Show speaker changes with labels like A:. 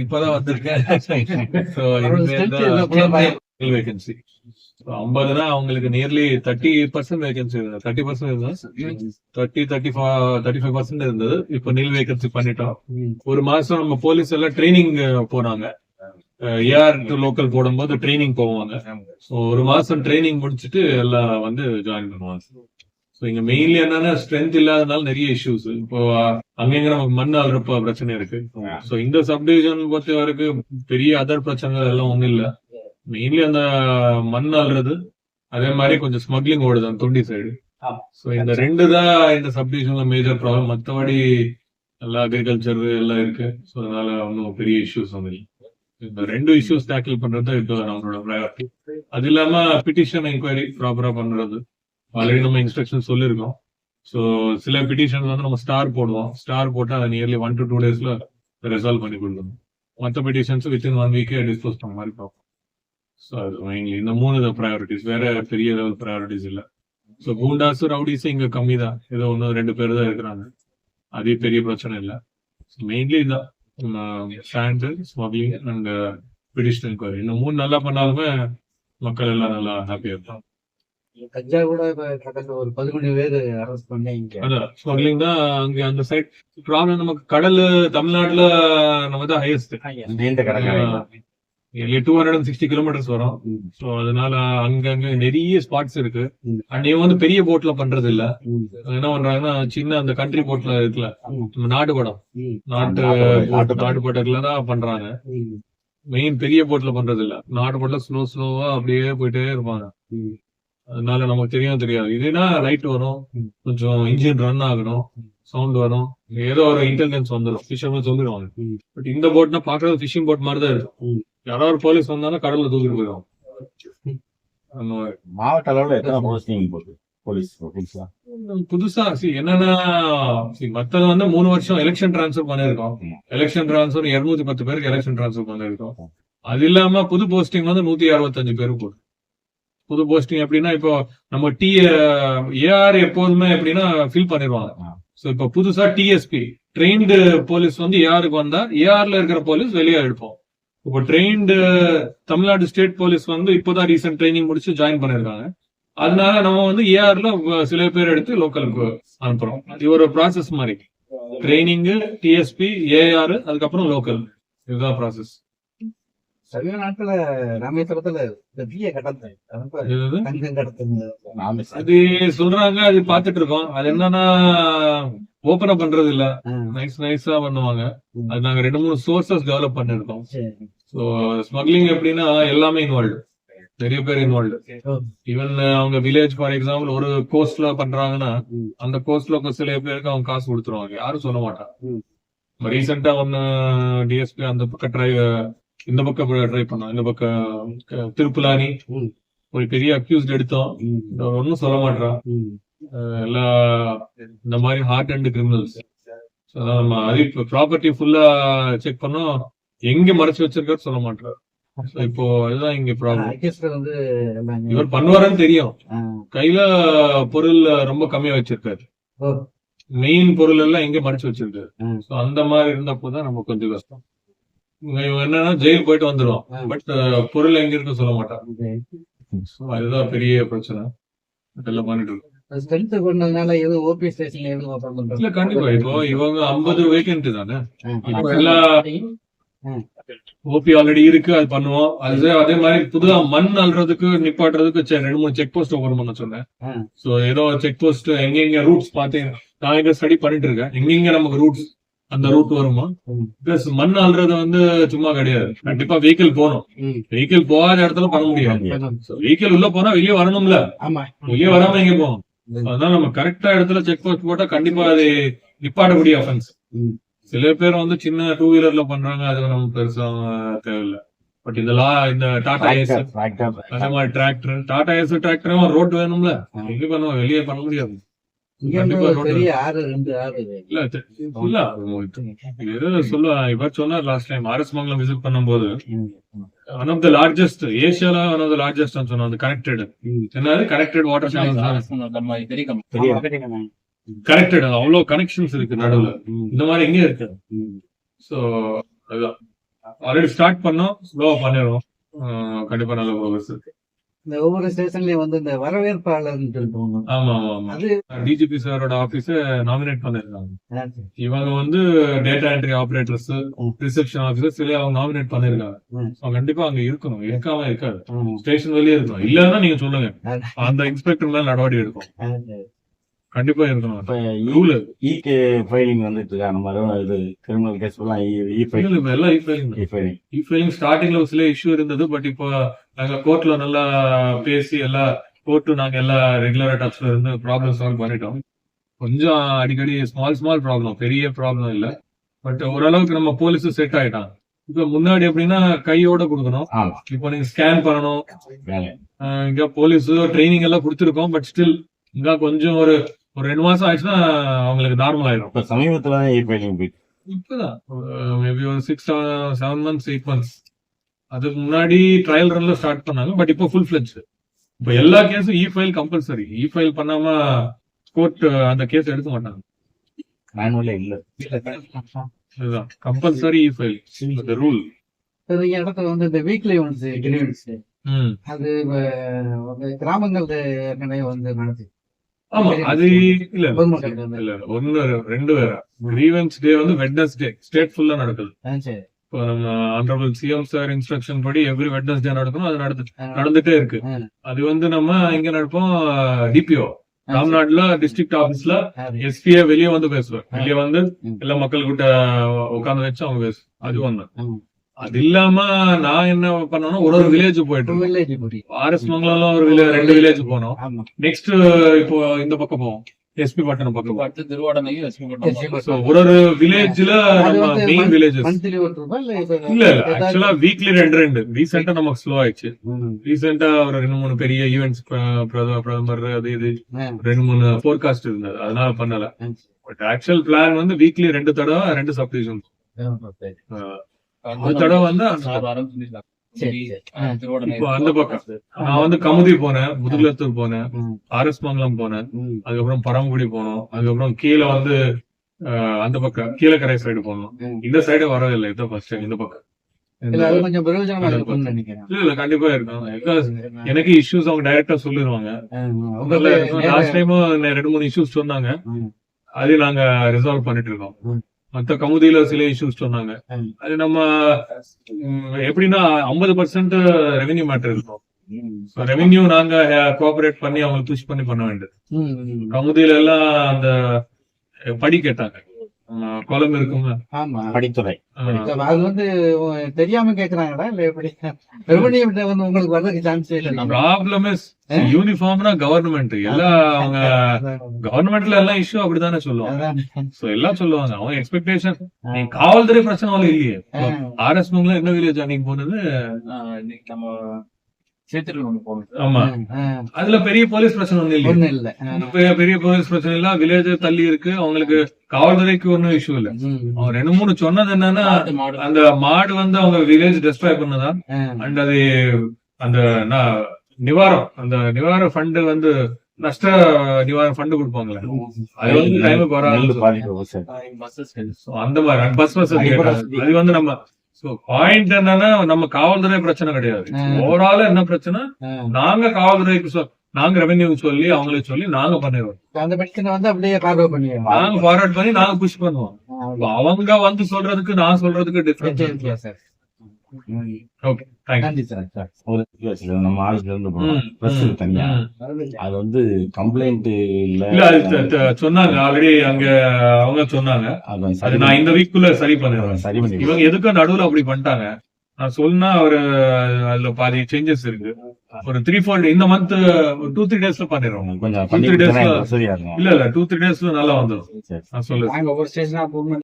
A: இப்பதான் வந்திருக்கேன். வேகன்சி 50னா அவங்களுக்கு நியர்லி 30% வேகன்சி இருந்தது. 35% இருந்தது. இப்ப நில் வேகன்சி பண்ணிட்டோம். ஒரு மாசம் நம்ம போலீஸ் எல்லாம் ட்ரைனிங் போனாங்க. ஏஆர் டு லோக்கல் போடும்போது ட்ரைனிங் போவாங்க. ஒரு மாசம் ட்ரைனிங் முடிச்சுட்டு எல்லாம் வந்து ஜாயின் பண்ணுவாங்க. இங்க மெயின்லி என்னன்னா ஸ்ட்ரென்த் இல்லாதனால நிறைய இஷ்யூஸ். இப்போ அங்கங்க நமக்கு மண் அல்றப்ப பிரச்சனை இருக்கு. சோ இந்த சப்டிவிஷன் பொறுத்த வரைக்கும் பெரிய அதர் பிரச்சனைகள் எல்லாம் ஒண்ணும் இல்ல. மெயின்லி அந்த மண் அல்றது, அதே மாதிரி கொஞ்சம் ஸ்மக்லிங் ஓடுது அந்த தொண்டி சைடு. சோ இந்த ரெண்டு தான் இந்த சப்டிவிஷன்ல மேஜர் ப்ராப்ளம். மத்தபடி எல்லா அக்ரிகல்ச்சர் எல்லாம் இருக்கு. சோ அதனால ஒன்னும் பெரிய இஷ்யூஸ் வந்து இந்த ரெண்டு இஷ்யூஸ் டேக்கிள் பண்றது இப்போ நம்மளோட ப்ரையாரிட்டி. அது இல்லாம பிட்டிஷன் என்கொயரி ப்ராப்பரா பண்றது. ஆல்ரெடி நம்ம இன்ஸ்ட்ரக்ஷன் சொல்லிருக்கோம். சோ சில பிட்டிஷன் வந்து நம்ம ஸ்டார் போடுவோம். ஸ்டார் போட்டு அதை நியர்லி 1 to 2 daysல ரெசால்வ் பண்ணி கொடுக்கணும். மற்ற பிட்டிஷன்ஸ் வித்தின் 1 week டிஸ்போஸ் பண்ண மாதிரி பார்ப்போம். சோ அது மெயின்லி இந்த 3 ப்ரையாரிட்டிஸ். வேற பெரிய லெவல் ப்ரையாரிட்டிஸ் இல்ல. சோ கூண்டாஸ் ரவுடிஸ் இங்க கம்மி தான். ஏதோ 1-2 பேர் தான் இருக்கிறாங்க. அதே பெரிய பிரச்சனை இல்ல. மெயின்லி இதான் sand, smuggling and petition enquiry. இந்த 3 நல்லா பண்ணாலுமே மக்கள் எல்லாம் நல்லா ஹாப்பியா இருப்பாங்க.
B: கஞ்சா கூட கடந்த ஒரு 11 பேர் அரெஸ்ட் பண்ணி
A: ஸ்மக்லிங் தான் அங்க அந்த சைட் ப்ராப்ளம். நமக்கு கடல் தமிழ்நாட்டுல நம்ம தான் ஹையஸ்ட். 260 கிலோமீட்டர்ஸ் வரும். சோ அதனால அங்கங்க நிறைய ஸ்பாட்ஸ் இருக்கு. அண்ட் இவங்க வந்து பெரிய போட்ல பண்றது இல்ல. என்ன பண்றாங்கன்னா சின்ன அந்த கண்ட்ரி போட்ல இருக்குல்ல, நாட்டு படம், நாட்டு படத்துல தான் பண்றாங்க. மெயின் பெரிய போட்ல பண்றது இல்ல. நாட்டு போட்ல ஸ்லோவா அப்படியே போயிட்டே இருப்பாங்க. அதனால நமக்கு தெரியாது. இதுனா லைட் வரும், கொஞ்சம் இன்ஜின் ரன் ஆகணும், சவுண்ட் வரும், ஏதோ ஒரு இன்டெலிஜென்ஸ் வந்துடும். ஃபிஷர்மேன் சொல்லிடுவாங்க. பட் இந்த போட்னா பாக்குறது ஃபிஷிங் போட் மாதிரி தான் இருக்கும். யாராவது ஒரு போலீஸ் வந்தாலும் கடல்ல தூக்கிட்டு போயிடும்.
C: மாவட்ட அளவுல எத்தனை போஸ்டிங்
A: புதுசா என்னன்னா மத்தது வந்து 3 வருஷம் எலெக்ஷன் டிரான்ஸ்பர் பண்ணிருக்கோம். எலெக்ஷன் டிரான்ஸ்பர் 210 பேருக்கு எலெக்ஷன் டிரான்ஸ்பர் பண்ணிருக்கோம். அது இல்லாம புது போஸ்டிங் வந்து 165 பேருக்கு போடும். புது போஸ்டிங் எப்படின்னா இப்போ நம்ம ஏஆர் எப்போதுமே எப்படின்னா ஃபில் பண்ணிடுவாங்க. சோ இப்போ புதுசா டிஎஸ்பி ட்ரெயின்டு போலீஸ் வந்து ஏஆருக்கு வந்தா ஏஆர்ல இருக்கிற போலீஸ் வெளியே எடுப்போம். இப்போ ட்ரெயின்டு தமிழ்நாடு ஸ்டேட் போலீஸ் வந்து இப்போதான் ரீசெண்ட் ட்ரைனிங் முடிச்சு ஜாயின் பண்ணிருக்காங்க. அதனால நம்ம வந்து ஏஆர்ல சில பேர் எடுத்து லோக்கலுக்கு அனுப்புறோம். இது ஒரு ப்ராசஸ் மாதிரி. ட்ரைனிங், டிஎஸ்பி, ஏஆர், அதுக்கப்புறம் லோக்கல். இதுதான் ப்ராசஸ்.
B: சமீப நாட்கள ராமேஸ்வரத்துல
A: அது சொல்றாங்க, அது பாத்துட்டு இருக்கோம். அது என்னன்னா ஓபனா பண்றது இல்ல, நைஸா பண்ணுவாங்க. அது நாங்க 2-3 சோர்சஸ் டெவலப் பண்ணிருக்கோம். சோ ஸ்மக்லிங் எப்படின்னா எல்லாமே இன்வால்வ், நிறைய பேர் இன்வால்வ். ஈவன் அவங்க வில்லேஜ் ஃபார் எக்ஸாம்பிள் ஒரு கோஸ்ட்ல பண்றாங்கன்னா அந்த கோஸ்ட்ல சில பேருக்கு அவங்க காசு கொடுத்துருவாங்க, யாரும் சொல்ல மாட்டாங்க. ரீசெண்டா ஒன்னு டிஎஸ்பி அந்த பக்கம் இந்த பக்கம் ட்ரை பண்ணோம். இந்த பக்கம் திருப்புலானி ஒரு பெரிய அக்யூஸ்ட் எடுத்தோம். ஒன்னும் சொல்ல மாட்டான். எல்லா இந்த மாதிரி ஹார்ட் அண்ட் கிரிமினல்ஸ். நம்ம ப்ராப்பர்ட்டி ஃபுல்லா செக் பண்ணோம், எங்க மறைச்சு வச்சிருக்காரு சொல்ல மாட்டாரு. இப்போ அதுதான் இங்க ப்ராப்ளம். இவர் பண்ணுவாருன்னு தெரியும், கையில பொருள் ரொம்ப கம்மியா வச்சிருக்காரு. மெயின் பொருள் எல்லாம் எங்க மறைச்சு வச்சிருக்காரு. அந்த மாதிரி இருந்தப்போதான் நம்ம கொஞ்சம் கஷ்டம். என்னன்னா ஜெயில் போயிட்டு வந்துடும், பட் பொருள் எங்க இருக்கு சொல்ல மாட்டாங்க. அதுதான் பெரிய பிரச்சனை. இதெல்லாம் பண்ணிட்டு இருக்கோம். இல்ல கண்டிப்பா இப்போ இவங்க 50 வேகன்ட் தானே. இப்போ எல்லா ஓபி ஆல்ரெடி இருக்கு, அது பண்ணுவோம். அதே மாதிரி புதுதா மண் அல்றதுக்கு நிப்பாட்டுறதுக்கு 2-3 செக் போஸ்ட் ஓபன் பண்ண சொன்னேன். சோ ஏதோ செக் போஸ்ட் எங்க ரூட்ஸ் பார்த்தேன். நான் எங்க ஸ்டடி பண்ணிட்டு இருக்கேன், எங்க நமக்கு ரூட்ஸ் அந்த ரூட் வருமா. பிளஸ் மண் அல்றது வந்து சும்மா கிடையாது, கண்டிப்பா வெஹிக்கிள் போகணும். வெஹிக்கிள் போகாத இடத்துல பண்ண முடியாது. வெஹிக்கிள் உள்ள போனா வெளியே வரணும்ல, வெளியே வராம எங்க போகணும். அதனால நம்ம கரெக்டா இடத்துல செக் போஸ்ட் போட்டா கண்டிப்பா அது நிப்பாடக்கூடிய அஃபென்ஸ். சில பேர் வந்து சின்ன 2 வீலர்ல பண்றாங்க, அது நம்ம பெருசா தேவையில்லை. பட் இந்த டாடா ஏஸ் அதே மாதிரி டிராக்டர், டாடா ஏஸ் டிராக்டரும் ரோட் வேணும்ல, எங்க பண்ணுவோம், வெளியே பண்ண முடியாது. சொன்னார் last time RS Mangalam visit பண்ணும்போது, ஒன் ஆஃப் த லார்ஜஸ்ட் ஏசியால ஒன் ஆஃப் த லார்ஜஸ்ட் சொன்னாங்க. கனெக்டட் என்னது, கனெக்டட் வாட்டர் சேனல், கனெக்டட் அவ்வளவு கனெக்ஷன்ஸ் இருக்கு நடுவுல. இந்த மாதிரி எங்க இருக்கு. சோ அதுதான் ஆல்ரெடி ஸ்டார்ட் பண்ணோம், ஸ்லோவா பண்ணிடுவோம். கண்டிப்பா நல்ல ப்ரோக்ரஸ் இருக்கு.
B: இந்த ஒவ்வொரு ஸ்டேஷன்லயும் வந்து இந்த வரவேற்பாளர்னு சொல்லிட்டு ஒண்ணு.
A: ஆமா ஆமா ஆமா.
B: அது
A: டிஜிபி சாரோட ஆபீஸ நாமினேட் பண்ணிருக்காங்க. இவங்க வந்து data entry operators, reception officers சொல்லி அவங்க நாமினேட் பண்ணிருக்காங்க. கண்டிப்பா அங்க இருக்கணும், இருக்காம இருக்காது. ஸ்டேஷன் வெளியே இருக்கணும். இல்லன்னா நீங்க சொல்லுங்க, அந்த இன்ஸ்பெக்டர் மேல நடவடிக்கை எடுக்கும். கண்டிப்பா இருக்கணும்.
C: இப்ப
A: ரூல்
C: ஃபைலிங் வந்துட்டு இருக்கா நம்ம இது கிரிமினல் கேஸ் எல்லாம்
A: எல்லாம் இ ஃபைலிங் ஸ்டார்டிங்ல ஒரு சில இஷ்யூ இருந்தது. பட் இப்போ நாங்க கோர்ட்ல நல்லா பேசி எல்லாம் கோர்ட்டு நாங்க எல்லாம் ரெகுலரா டச்ல இருந்து ப்ராப்ளம் சால்வ் பண்ணிட்டோம். கொஞ்சம் அடிக்கடி ஸ்மால் ப்ராப்ளம், பெரிய ப்ராப்ளம் இல்ல. பட் ஓரளவுக்கு நம்ம போலீஸ் செட் ஆயிட்டாங்க. இப்ப முன்னாடி எப்படின்னா கையோட கொடுக்கணும், இப்போ நீங்க ஸ்கேன் பண்ணணும். இங்க போலீஸ் ட்ரைனிங் எல்லாம் கொடுத்துருக்கோம். பட் ஸ்டில் இங்க கொஞ்சம் ஒரு 2 மாசம் ஆயிடுச்சுன்னா அவங்களுக்கு நார்மல் ஆயிடும்.
C: இப்ப சமீபத்துல
A: இப்பதான் மேபி ஒரு 6-7 months 8 months அதுக்கு முன்னாடி ட்ரையல் ரன்ல ஸ்டார்ட் பண்ணாங்க. பட் இப்போ ஃபுல் ஃபிளட்ஜ். இப்போ எல்லா கேஸும் இ ஃபைல் கம்பல்சரி. இ ஃபைல் பண்ணாம கோர்ட் அந்த கேஸ் எடுக்க மாட்டாங்க.
C: இல்ல
A: இதுதான் கம்பல்சரி இ ஃபைல், ரூல்.
B: இடத்துல வந்து இந்த வீக்லி ஒன்ஸ் கிரீவன்ஸ் அது கிராமங்கள் ஏற்கனவே வந்து நடத்தி.
A: ஆமா, அது இல்ல இல்ல 1-2 வேற. கிரீவன்ஸ் டே வந்து வெட்னஸ்டே ஸ்டேட் ஃபுல்லா நடக்குது. இப்போ நம்ம ஆனரபிள் சிஎம் சார் இன்ஸ்ட்ரக்ஷன் படி எவ்ரி வெட்னஸ்டே நடக்கணும். அது நடந்துட்டே இருக்கு. அது வந்து நம்ம இங்க நடப்போம். டிபிஓ தமிழ்நாட்டுல டிஸ்ட்ரிக்ட் ஆபீஸ்ல எஸ்பிஏ வெளியே வந்து பேசுவார். வெளியே வந்து எல்லா மக்கள் கிட்ட உட்கார்ந்து வச்சு அவங்க பேசு. அது ஒண்ணு. அது இல்லாம நான் என்ன பண்ணணும், ஒரு வில்லேஜ் போயிட்டு ஆர்எஸ் மங்கலம் ஒரு 2 வில்லேஜ் போனோம். நெக்ஸ்ட் இப்போ இந்த பக்கம் போவோம், எஸ்பி பட்டணம் பக்கம். ஒரு வில்லேஜ்ல நம்ம மெயின் வில்லேஜஸ் இல்ல ஆக்சுவலா வீக்லி 2 ரீசெண்டா நமக்கு ஸ்லோ ஆயிடுச்சு. ரீசெண்டா ஒரு 2-3 பெரிய ஈவெண்ட்ஸ், பிரதமர் அது இது 2-3 போர்காஸ்ட் இருந்தது, அதனால பண்ணல. பட் ஆக்சுவல் பிளான் வந்து வீக்லி 2 தடவை 2 சப்டிவிஷன். ஒரு தடவை வந்து இப்போ அந்த பக்கம் நான் வந்து கமுதி போனேன், முதுகுலத்தூர் போனேன், ஆர்எஸ் மங்கலம் போனேன், அதுக்கப்புறம் பரமக்குடி போனோம், அதுக்கப்புறம் கீழே வந்து அந்த பக்கம் கீழக்கரை சைடு போனோம். இந்த சைடு வரதில்லை, இதான் ஃபர்ஸ்ட் டைம் இந்த பக்கம்.
B: கொஞ்சம் பிரயோஜனமா இருக்கும்னு நினைக்கிறேன்.
A: இல்ல கண்டிப்பா இருக்கும். எனக்கு இஷ்யூஸ் அவங்க டைரக்டா சொல்லிடுவாங்க. லாஸ்ட் டைம் 2-3 இஷ்யூஸ் சொன்னாங்க, அது நாங்க ரிசால்வ் பண்ணிட்டு இருக்கோம். மத்த கமுதியில சில இஷ்யூஸ் சொன்னாங்க. அது நம்ம எப்படின்னா 50% ரெவென்யூ மேட்டர் இருக்கும். ரெவென்யூ நாங்க கோஆபரேட் பண்ணி அவங்களுக்கு புஷ் பண்ண வேண்டியது. கமுதியில எல்லாம் அந்த படி கேட்டாங்க, குளம் இருக்குங்க
C: படித்துறை.
B: அது வந்து தெரியாம கேக்குறாங்களா இல்ல எப்படி? ரெவென்யூ வந்து உங்களுக்கு வர்றதுக்கு சான்ஸ் இல்ல.
A: ப்ராப்ளம் இஸ் யூனிஃபார்ம்னா கவர்மெண்ட் எல்லாம் அவங்க கவர்மெண்ட்ல எல்லாம் இஷ்யூ அப்படித்தானே சொல்லுவாங்க. சோ எல்லாம் சொல்லுவாங்க. அவங்க எக்ஸ்பெக்டேஷன் காவல்துறை பிரச்சனை அவ்வளவு இல்லையே. ஆர்எஸ் மங்கலம் என்ன வில்லேஜ் அன்னைக்கு போனது, நம்ம ஆமா, அதுல பெரிய போலீஸ் பிரச்சனை ஒண்ணு இல்ல. பெரிய போலீஸ் பிரச்சனை இல்ல. வில்லேஜ் தள்ளி இருக்கு. அவங்களுக்கு காவல்துறைக்கு ஒன்னும் இஷ்யூ இல்ல. அவங்க 2-3 சொன்னது என்னன்னா, அந்த மாடு வந்து அவங்க வில்லேஜ் டெஸ்ட்ராய் பண்ணதா, அண்ட் அது அந்த அந்த நிவாரண ஃபண்ட் வந்து நஷ்ட நிவாரண ஃபண்ட் கொடுப்பாங்களே, அது வந்து டைமுக்கு வராது. அந்த மாதிரி பஸ் வசதி அது வந்து நம்ம பாயிண்ட் என்னன்னா, நம்ம காவல்துறை பிரச்சனை கிடையாது. ஓவரால என்ன பிரச்சனை, நாங்க காவல்துறைக்கு நாங்க ரெவென்யூ சொல்லி அவங்களுக்கு சொல்லி நாங்க பண்ணிடுவோம்.
B: அந்த பிரச்சனை வந்து அப்படியே ஃபார்வர்ட் பண்ணுவோம்.
A: நாங்க ஃபார்வர்ட் பண்ணி நாங்க புஷ் பண்ணுவோம். அவங்க வந்து சொல்றதுக்கு நான் சொல்றதுக்கு டிஃபரன்ஸ். ஓகே,
B: நன்றி சார்.
C: நம்ம ஆளுக்கு இருந்து பிரஸ் தனியா அது வந்து கம்ப்ளைண்ட் இல்ல
A: சொன்னாங்க ஆல்ரெடி அங்க அவங்க சொன்னாங்க. அது நான் இந்த வீக்குள்ள சரி பண்ணிடுவேன். இவங்க எதுக்கும் நடுவுல அப்படி பண்ணிட்டாங்க. நான் சொன்னா ஒரு அதுல பாதி சேஞ்சஸ் இருக்கு. ஒரு 3-4 இந்த மந்த் 2-3 டேஸ்ல பண்ணிடுவோம். கொஞ்சம் 2-3 டேஸ்ல இல்ல 2-3 டேஸ்ல நல்லா வந்துடும். நான் சொல்லுவேன்.